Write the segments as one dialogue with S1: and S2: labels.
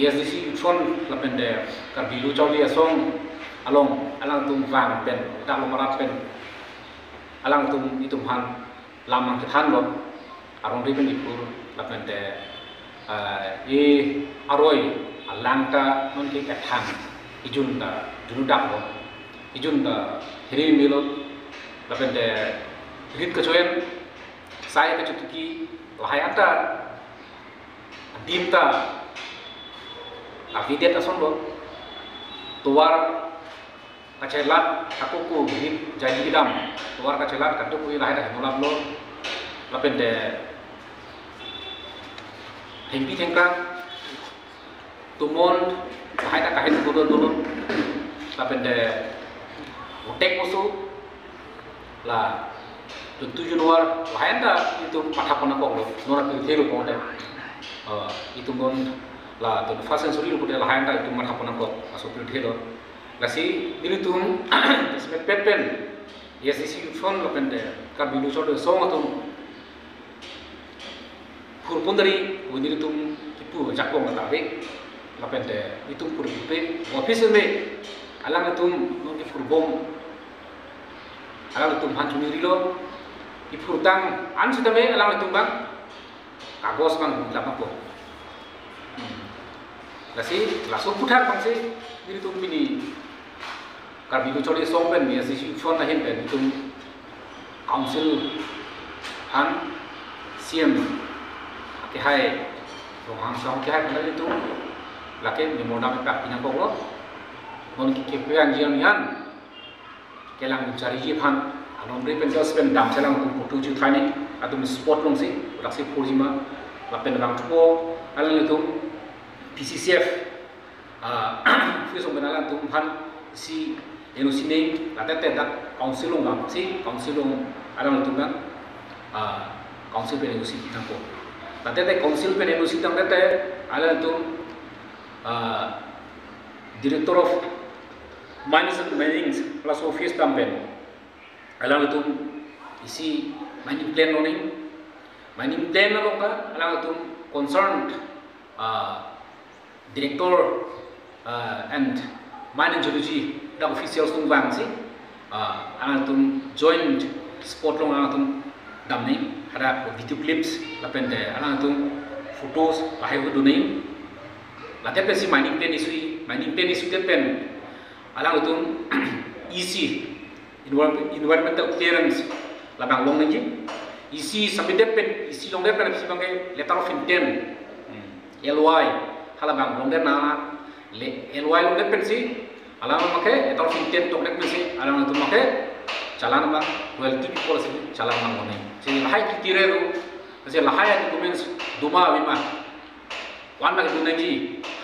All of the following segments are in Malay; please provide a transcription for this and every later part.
S1: ESDC utron lapende karbilu chawli asong along alang tum vang pen ta lomarat pen alang tum itum han lamang kithan lo arong riben ipur lapende aroi alangta non ki kathan ijun da dunudak lo ijun da hiri milo lapende hit kacoyen saya kacutuki lahayata dimta avidet asombo tuar kacelat kakuku hit jadi idam tuar kacelat kaduku lahayata nolap lo lapende hempi tengkang tumon lahayata kahit dulu lapende utek musuh lah tujuh luar lahayata itu patapona kok lo nora pilih ponde itu mon la to fasen suri lu lahayata itu patapona kok masuk pilih lasi dilitum ismet pepen yes isi phone lapende kabilu sodo song atum purpundari udilitum tipu jakong ngatabe lapende itu purpe office me alang itum non purbom alang itum hancuni rilo ipurtang an sitame alang itum bang kagos bang lapako lasi langsung putar bangsi dilitum bini karbilu chori songpen ya si phone na himpen itum council han CM ke hai rohang song ke hai kana itu lake memona me pak pinang ko mon ki ke pean jian yan kelang cari ji phan alom ri pen pen dam selang ku putu ju thani atum sport long si raksi purjima lapen rang ko alang itu PCCF fisong benalan tum phan si enusine latate dak council long si council long alang itu kan council pen enusi pinang ko latate council pen enusi tang late alang itu director of mines and mining plus office tampen alang itu isi mining plan ka alang itu concerned director and mining geology da officials tung bang si alang itu joint spot long alang itu damni ada video clips lapende alang itu photos bahaya dunai latepe si mining plan isu tepen alang itu EC environmental clearance labang long nji EC sampai depen EC long depen si bangke letter of intent LY halabang long depen na LY long depen si alang make letter of intent tok depen si alang itu make chalan bang royalty policy chalan bang ngone si lahai kitire ru si lahai documents duma bima wan bagi dunagi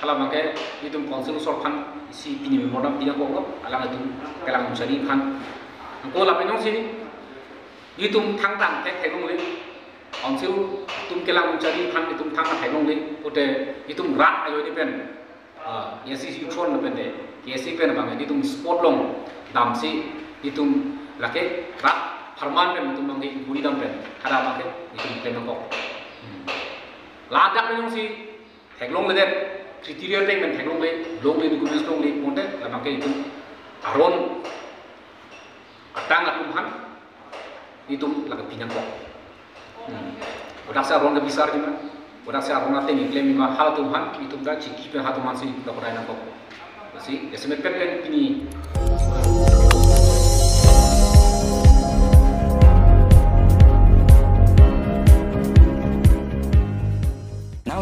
S1: kalau makai itu konsul sorkan si pini memodam tidak kok alang itu kelang mencari kan engkau lapinong sini itu tang tekong le konsul tum kelang mencari kan itu tang tekong le udah itu rak ayo ini pen ya si utron pen deh ya si pen bang itu sport long dam si itu laki rak harman pen itu mangi budi dam pen ada makai itu pen kok ladak penong si Heglong le kriteria teng men heglong le long le documents long le ponte la makai itu aron atang atum han itu la pinang ko odak sa aron besar jima odak sa aron ate ni claim ma hal tum han itu da chiki pe hatu man si da kodai na ko si esme pen pini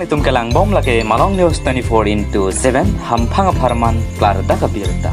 S2: Itum kelang bom lake Malong News 24/7 hampang aparman klar da kabirta.